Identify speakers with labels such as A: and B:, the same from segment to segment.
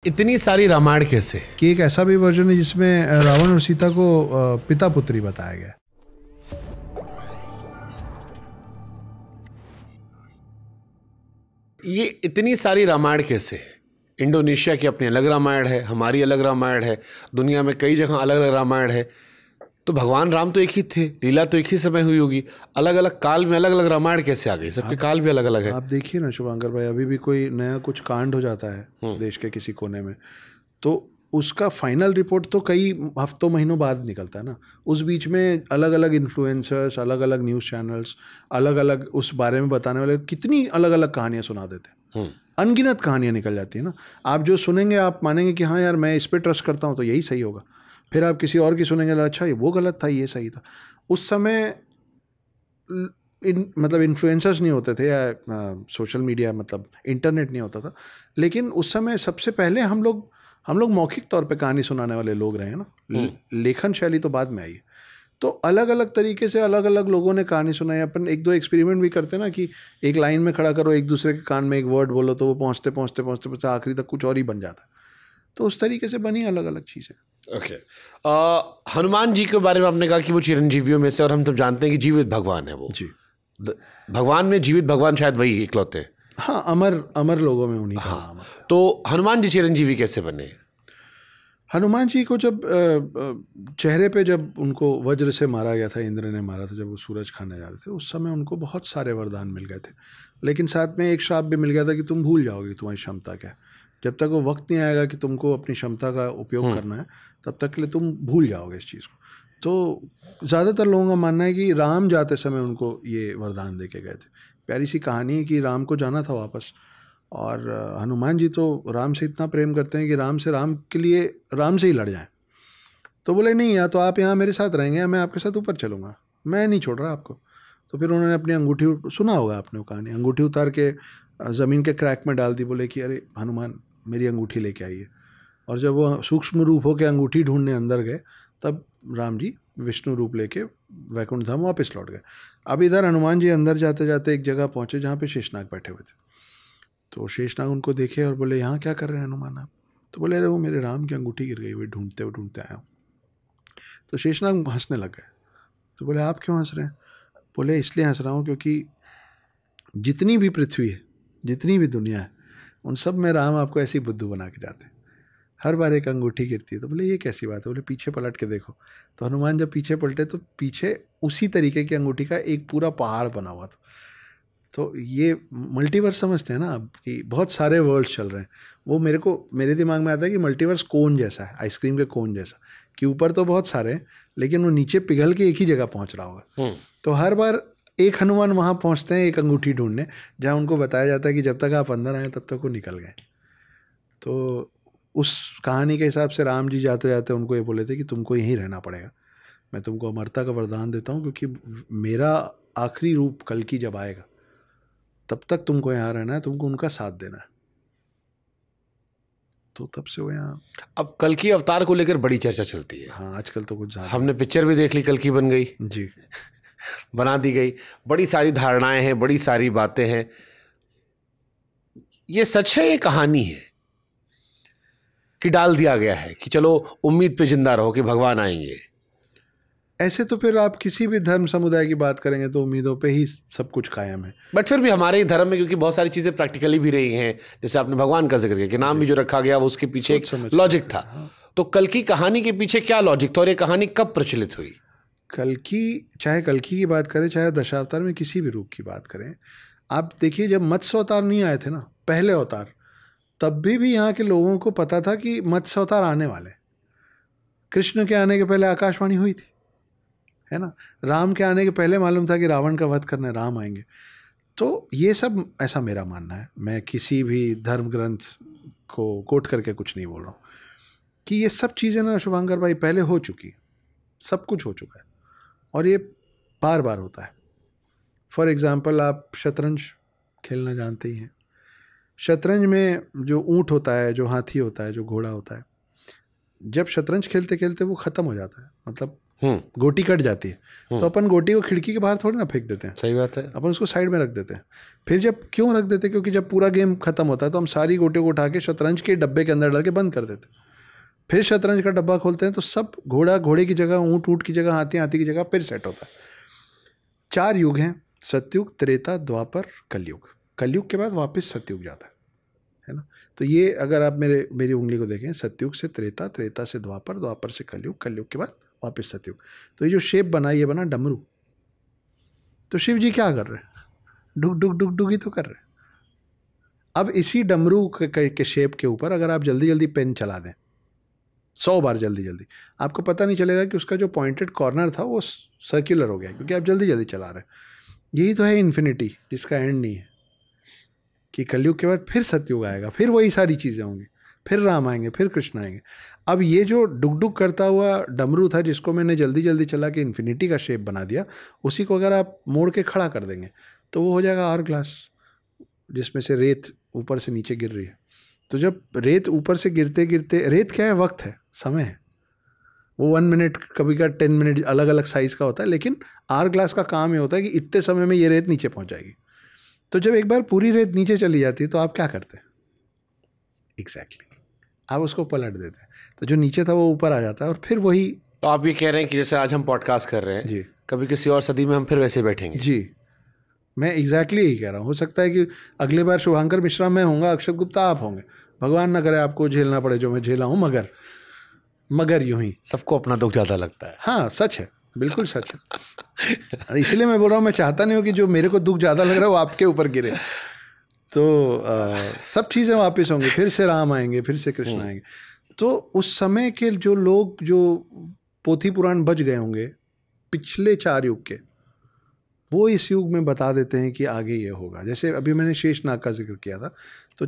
A: इतनी सारी रामायण कैसे
B: कि एक ऐसा भी वर्जन है जिसमें रावण और सीता को पिता पुत्री बताया गया।
A: ये इतनी सारी रामायण कैसे? इंडोनेशिया की अपनी अलग रामायण है, हमारी अलग रामायण है, दुनिया में कई जगह अलग अलग रामायण है। तो भगवान राम तो एक ही थे, लीला तो एक ही समय हुई होगी, अलग अलग काल में अलग अलग रामायण कैसे आ गई? सबके काल भी अलग अलग है।
B: आप देखिए ना शुभांकर भाई, अभी भी कोई नया कुछ कांड हो जाता है देश के किसी कोने में, तो उसका फाइनल रिपोर्ट तो कई हफ्तों महीनों बाद निकलता है ना। उस बीच में अलग अलग इन्फ्लुएंसर्स, अलग अलग न्यूज़ चैनल्स, अलग अलग उस बारे में बताने वाले कितनी अलग अलग कहानियाँ सुना देते हैं। अनगिनत कहानियाँ निकल जाती है ना। आप जो सुनेंगे आप मानेंगे कि हाँ यार मैं इस पर ट्रस्ट करता हूँ तो यही सही होगा। फिर आप किसी और की सुनेंगे, अच्छा ये वो गलत था, ये सही था। उस समय मतलब इन्फ्लुएंसर्स नहीं होते थे या सोशल मीडिया मतलब इंटरनेट नहीं होता था, लेकिन उस समय सबसे पहले हम लोग मौखिक तौर पे कहानी सुनाने वाले लोग रहे हैं ना। लेखन शैली तो बाद में आई है। तो अलग अलग तरीके से अलग अलग लोगों ने कहानी सुनाई। अपन एक दो एक्सपेरिमेंट भी करते ना कि एक लाइन में खड़ा करो, एक दूसरे के कान में एक वर्ड बोलो, तो वो पहुँचते पहुँचते पहुँचते पहुँचते आखिरी तक कुछ और ही बन जाता है। तो उस तरीके से बनी अलग अलग चीज़ें।
A: ओके। हनुमान जी के बारे में आपने कहा कि वो चिरंजीवियों में से, और हम तो जानते हैं कि जीवित भगवान है वो जी। भगवान में जीवित भगवान शायद वही इकलौते।
B: हाँ, अमर लोगों में उन्हीं का नाम है।
A: तो हनुमान जी चिरंजीवी कैसे बने?
B: हनुमान जी को जब चेहरे पे जब उनको वज्र से मारा गया था, इंद्र ने मारा था जब वो सूरज खाने जा रहे थे, उस समय उनको बहुत सारे वरदान मिल गए थे, लेकिन साथ में एक श्राप भी मिल गया था कि तुम भूल जाओगे तुम्हारी क्षमता क्या है। जब तक वो वक्त नहीं आएगा कि तुमको अपनी क्षमता का उपयोग करना है, तब तक के लिए तुम भूल जाओगे इस चीज़ को। तो ज़्यादातर लोगों का मानना है कि राम जाते समय उनको ये वरदान दे के गए थे। प्यारी सी कहानी है कि राम को जाना था वापस, और हनुमान जी तो राम से इतना प्रेम करते हैं कि राम के लिए राम से ही लड़ जाएं। तो बोले नहीं, या तो आप यहाँ मेरे साथ रहेंगे या मैं आपके साथ ऊपर चलूँगा, मैं नहीं छोड़ रहा आपको। तो फिर उन्होंने अपनी अंगूठी, सुना होगा आपने वो कहानी, अंगूठी उतार के ज़मीन के क्रैक में डाल दी। बोले कि अरे हनुमान मेरी अंगूठी लेके आइए। और जब वो सूक्ष्म रूप होकर अंगूठी ढूंढने अंदर गए, तब राम जी विष्णु रूप लेके वैकुंठ धाम वापस लौट गए। अब इधर हनुमान जी अंदर जाते जाते एक जगह पहुँचे जहाँ पे शेषनाग बैठे हुए थे। तो शेषनाग उनको देखे और बोले यहाँ क्या कर रहे हैं हनुमान आप? तो बोले अरे वो मेरे राम की अंगूठी गिर गई, वे ढूंढते आया हूँ। तो शेषनाग हंसने लग गए। तो बोले आप क्यों हंस रहे हैं? बोले इसलिए हंस रहा हूँ क्योंकि जितनी भी पृथ्वी है, जितनी भी दुनिया है, उन सब में राम आपको ऐसी बुद्धू बना के जाते हैं, हर बार एक अंगूठी गिरती है। तो बोले ये कैसी बात है? बोले पीछे पलट के देखो। तो हनुमान जब पीछे पलटे तो पीछे उसी तरीके की अंगूठी का एक पूरा पहाड़ बना हुआ था। तो ये मल्टीवर्स समझते हैं ना आप कि बहुत सारे वर्ल्ड्स चल रहे हैं। वो मेरे दिमाग में आता है कि मल्टीवर्स कोन जैसा है, आइसक्रीम के कोन जैसा, कि ऊपर तो बहुत सारे हैं लेकिन वो नीचे पिघल के एक ही जगह पहुंच रहा होगा। तो हर बार एक हनुमान वहाँ पहुँचते हैं एक अंगूठी ढूंढने, जहाँ उनको बताया जाता है कि जब तक आप अंदर आए तब तक वो निकल गए। तो उस कहानी के हिसाब से राम जी जाते जाते उनको ये बोले थे कि तुमको यहीं रहना पड़ेगा, मैं तुमको अमरता का वरदान देता हूँ, क्योंकि मेरा आखिरी रूप कल्कि जब आएगा तब तक तुमको यहाँ रहना है, तुमको उनका साथ देना है। तो तब से वो यहाँ।
A: अब कल्कि अवतार को लेकर बड़ी चर्चा चलती है।
B: हाँ, आजकल तो कुछ ज़्यादा।
A: हमने पिक्चर भी देख ली, कल्कि बन गई
B: जी
A: बना दी गई, बड़ी सारी धारणाएं हैं, बड़ी सारी बातें हैं। ये सच है, ये कहानी है कि डाल दिया गया है कि चलो उम्मीद पे जिंदा रहो कि भगवान आएंगे?
B: ऐसे तो फिर आप किसी भी धर्म समुदाय की बात करेंगे तो उम्मीदों पे ही सब कुछ कायम है।
A: बट फिर भी हमारे धर्म में क्योंकि बहुत सारी चीज़ें प्रैक्टिकली भी रही हैं, जैसे आपने भगवान का जिक्र किया कि नाम भी जो रखा गया वो उसके पीछे एक लॉजिक था। तो कल्कि कहानी के पीछे क्या लॉजिक था और ये कहानी कब प्रचलित हुई?
B: चाहे कल्कि की बात करें, चाहे दशावतार में किसी भी रूप की बात करें, आप देखिए जब मत्स्य अवतार नहीं आए थे ना, पहले अवतार, तब भी यहाँ के लोगों को पता था कि मत्स्य अवतार आने वाले। कृष्ण के आने के पहले आकाशवाणी हुई थी, है ना। राम के आने के पहले मालूम था कि रावण का वध करने राम आएंगे। तो ये सब, ऐसा मेरा मानना है, मैं किसी भी धर्म ग्रंथ को कोट करके कुछ नहीं बोल रहा हूँ, कि ये सब चीज़ें ना शुभांकर भाई पहले हो चुकी, सब कुछ हो चुका है और ये बार बार होता है। फॉर एग्ज़ाम्पल आप शतरंज खेलना जानते ही हैं। शतरंज में जो ऊँट होता है, जो हाथी होता है, जो घोड़ा होता है, जब शतरंज खेलते खेलते वो ख़त्म हो जाता है, मतलब गोटी कट जाती है तो अपन गोटी को खिड़की के बाहर थोड़ी ना फेंक देते हैं,
A: सही बात है।
B: अपन उसको साइड में रख देते हैं। फिर जब क्यों रख देते हैं, क्योंकि जब पूरा गेम खत्म होता है तो हम सारी गोटियों को उठा के शतरंज के डब्बे के अंदर डाल के बंद कर देते हैं। फिर शतरंज का डब्बा खोलते हैं तो सब घोड़ा घोड़े की जगह, ऊँट ऊँट की जगह, हाथी हाथी की जगह फिर सेट होता है। 4 युग हैं, सतयुग, त्रेता, द्वापर, कलयुग। कलयुग के बाद वापस सतयुग जाता है ना। तो ये अगर आप मेरी उंगली को देखें, सतयुग से त्रेता, त्रेता से द्वापर, द्वापर से कलयुग, कलयुग के बाद वापस सतयुग। तो ये जो शेप बना, ये बना डमरू। तो शिव जी क्या कर रहे हैं? डुग डुग डुग डुग ही तो कर रहे हैं। अब इसी डमरू के शेप के ऊपर अगर आप जल्दी जल्दी पेन चला दें 100 बार जल्दी जल्दी, आपको पता नहीं चलेगा कि उसका जो पॉइंटेड कॉर्नर था वो सर्कुलर हो गया, क्योंकि आप जल्दी जल्दी चला रहे हैं। यही तो है इन्फिनिटी, जिसका एंड नहीं है, कि कलयुग के बाद फिर सतयुग आएगा, फिर वही सारी चीज़ें होंगी, फिर राम आएंगे, फिर कृष्ण आएंगे। अब ये जो डुग डुग करता हुआ डमरू था, जिसको मैंने जल्दी जल्दी चला के इन्फिनिटी का शेप बना दिया, उसी को अगर आप मोड़ के खड़ा कर देंगे तो वो हो जाएगा आवर ग्लास, जिसमें से रेत ऊपर से नीचे गिर रही है। तो जब रेत ऊपर से गिरते गिरते, रेत क्या है? वक्त है, समय है। वो 1 मिनट, कभी का 10 मिनट अलग अलग साइज़ का होता है, लेकिन आवर ग्लास का काम ये होता है कि इतने समय में ये रेत नीचे पहुंच जाएगी। तो जब एक बार पूरी रेत नीचे चली जाती है तो आप क्या करते हैं? एग्जैक्टली, आप उसको पलट देते हैं, तो जो नीचे था वो ऊपर आ जाता है, और फिर वही।
A: तो आप ये कह रहे हैं कि जैसे आज हम पॉडकास्ट कर रहे हैं
B: जी,
A: कभी किसी और सदी में हम फिर वैसे बैठेंगे।
B: जी, मैं एग्जैक्टली यही कह रहा हूँ। हो सकता है कि अगले बार शुभांकर मिश्रा मैं होऊंगा, अक्षत गुप्ता आप होंगे, भगवान ना करे आपको झेलना पड़े जो मैं झेला हूँ, मगर यूं ही
A: सबको अपना दुख ज़्यादा लगता है।
B: हाँ, सच है, बिल्कुल सच है। इसलिए मैं बोल रहा हूँ, मैं चाहता नहीं हूँ कि जो मेरे को दुख ज़्यादा लग रहा है वो आपके ऊपर गिरे। तो सब चीज़ें वापस होंगी, फिर से राम आएंगे, फिर से कृष्ण आएंगे। तो उस समय के जो लोग जो पोथी पुराण बच गए होंगे पिछले 4 युग के, वो इस युग में बता देते हैं कि आगे ये होगा। जैसे अभी मैंने शेषनाग का जिक्र किया था, तो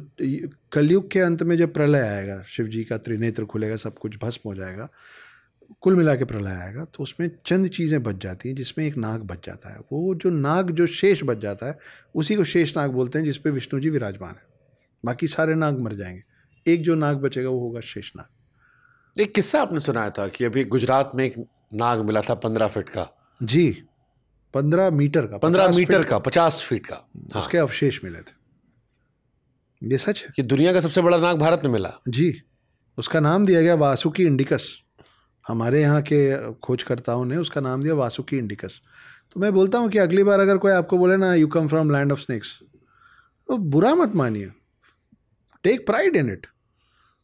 B: कलयुग के अंत में जब प्रलय आएगा, शिव जी का त्रिनेत्र खुलेगा, सब कुछ भस्म हो जाएगा, कुल मिला के प्रलय आएगा, तो उसमें चंद चीज़ें बच जाती हैं, जिसमें एक नाग बच जाता है। वो जो नाग जो शेष बच जाता है उसी को शेषनाग बोलते हैं, जिसपे विष्णु जी विराजमान है। बाकी सारे नाग मर जाएंगे, एक जो नाग बचेगा वो होगा शेषनाग।
A: एक किस्सा आपने सुनाया था कि अभी गुजरात में एक नाग मिला था 15 फीट का।
B: जी, 15 मीटर का,
A: 15 मीटर का, 50 फीट का। हाँ।
B: उसके अवशेष मिले थे। ये सच है।
A: ये दुनिया का सबसे बड़ा नाग भारत में मिला।
B: जी, उसका नाम दिया गया वासुकी इंडिकस। हमारे यहाँ के खोजकर्ताओं ने उसका नाम दिया वासुकी इंडिकस। तो मैं बोलता हूँ कि अगली बार अगर कोई आपको बोले ना, you come from land of snakes, तो बुरा मत मानिए, take pride in it.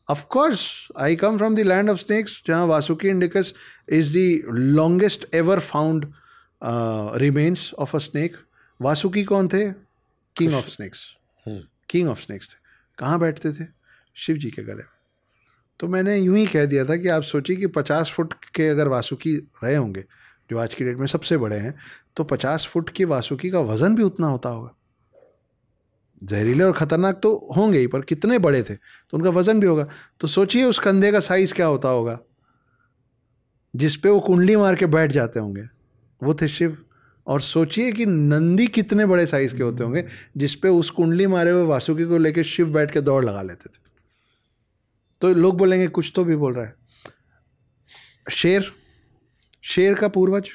B: Of course I come from the land of snakes, जहाँ Vasuki indicus is the longest ever found remains of a snake. Vasuki कौन थे? King of snakes, king of snakes थे। कहाँ बैठते थे? शिव जी के गले में। तो मैंने यूं ही कह दिया था कि आप सोचिए कि 50 फुट के अगर वासुकी रहे होंगे, जो आज की डेट में सबसे बड़े हैं, तो 50 फुट की वासुकी का वजन भी उतना होता होगा। जहरीले और खतरनाक तो होंगे ही, पर कितने बड़े थे तो उनका वजन भी होगा। तो सोचिए उस कंधे का साइज क्या होता होगा जिसपे वो कुंडली मार के बैठ जाते होंगे, वो थे शिव। और सोचिए कि नंदी कितने बड़े साइज के होते होंगे जिसपे उस कुंडली मारे हुए वासुकी को लेके शिव बैठ के दौड़ लगा लेते थे। तो लोग बोलेंगे कुछ तो भी बोल रहा है। शेर का पूर्वज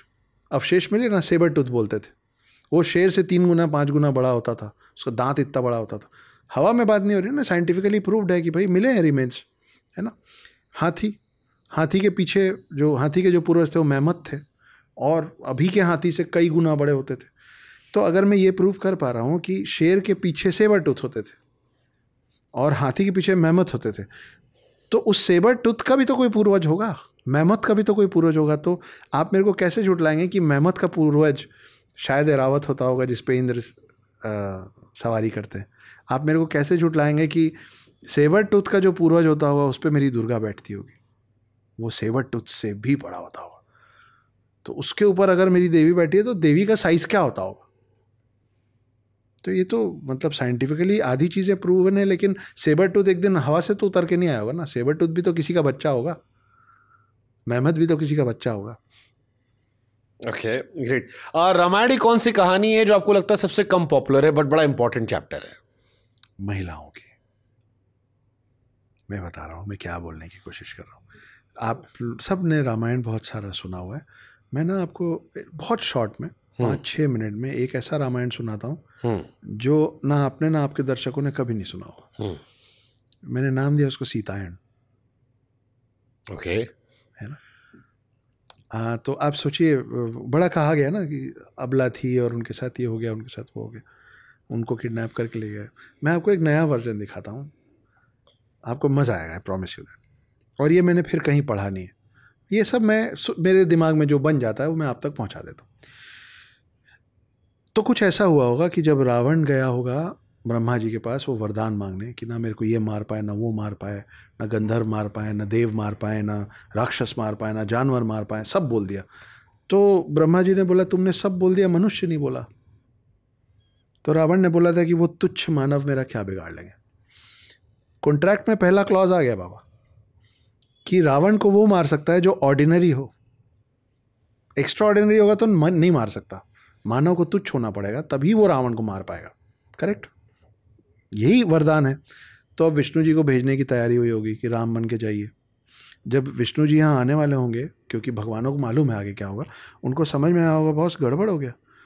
B: अवशेष मिले ना, सेबर टूथ बोलते थे। वो शेर से 3 गुना 5 गुना बड़ा होता था, उसका दांत इतना बड़ा होता था। हवा में बात नहीं हो रही ना, साइंटिफिकली प्रूव्ड है कि भाई मिले हैं रिमेन्स, है ना। हाथी के पीछे जो हाथी के जो पूर्वज थे वो मेहमत थे, और अभी के हाथी से कई गुना बड़े होते थे। तो अगर मैं ये प्रूव कर पा रहा हूँ कि शेर के पीछे सेबर टूथ होते थे और हाथी के पीछे मेहमत होते थे, तो उस सेबर टूथ का भी तो कोई पूर्वज होगा, मेहमत का भी तो कोई पूर्वज होगा। तो आप मेरे को कैसे झुटलाएंगे कि मेहमत का पूर्वज शायद एरावत होता होगा जिस पे इंद्र सवारी करते हैं। आप मेरे को कैसे झुटलाएंगे कि सेबर टूथ का जो पूर्वज होता होगा उस पर मेरी दुर्गा बैठती होगी, वो सेबर टूथ से भी बड़ा होता होगा। तो उसके ऊपर अगर मेरी देवी बैठी है तो देवी का साइज क्या होता होगा। तो ये तो मतलब साइंटिफिकली आधी चीज़ें प्रूवन है, लेकिन सेबर टूथ एक दिन हवा से तो उतर के नहीं आया होगा ना। सेबर टूथ भी तो किसी का बच्चा होगा, मेहमत भी तो किसी का बच्चा होगा।
A: Okay, great. रामायण की कौन सी कहानी है जो आपको लगता है सबसे कम पॉपुलर है बट बड़ा इंपॉर्टेंट चैप्टर है?
B: महिलाओं की। मैं बता रहा हूँ मैं क्या बोलने की कोशिश कर रहा हूँ। आप सब ने रामायण बहुत सारा सुना हुआ है, मैं ना आपको बहुत शॉर्ट में 5-6 मिनट में एक ऐसा रामायण सुनाता हूँ जो ना आपने ना आपके दर्शकों ने कभी नहीं सुना होगा। मैंने नाम दिया उसको सीतायन।
A: ओके।
B: है ना? तो आप सोचिए, बड़ा कहा गया ना कि अबला थी और उनके साथ ये हो गया, उनके साथ वो हो गया, उनको किडनैप करके ले गए। मैं आपको एक नया वर्जन दिखाता हूँ, आपको मज़ा आएगा, आई प्रॉमिस यू दैट। और ये मैंने फिर कहीं पढ़ा नहीं है, ये सब मेरे दिमाग में जो बन जाता है वो मैं आप तक पहुँचा देता हूँ। तो कुछ ऐसा हुआ होगा कि जब रावण गया होगा ब्रह्मा जी के पास वो वरदान मांगने कि ना मेरे को ये मार पाए, ना वो मार पाए, ना गंधर्व मार पाए, ना देव मार पाए, ना राक्षस मार पाए, ना जानवर मार पाए, सब बोल दिया। तो ब्रह्मा जी ने बोला तुमने सब बोल दिया, मनुष्य नहीं बोला। तो रावण ने बोला था कि वो तुच्छ मानव मेरा क्या बिगाड़ लेंगे। कॉन्ट्रैक्ट में पहला क्लॉज आ गया बाबा कि रावण को वो मार सकता है जो ऑर्डिनरी हो, एक्स्ट्रा ऑर्डिनरी होगा तो नहीं मार सकता, मानव को तुच्छ होना पड़ेगा तभी वो रावण को मार पाएगा। करेक्ट, यही वरदान है। तो अब विष्णु जी को भेजने की तैयारी हुई होगी कि राम बन के जाइए। जब विष्णु जी यहाँ आने वाले होंगे, क्योंकि भगवानों को मालूम है आगे क्या होगा, उनको समझ में आया होगा बहुत गड़बड़ हो गया,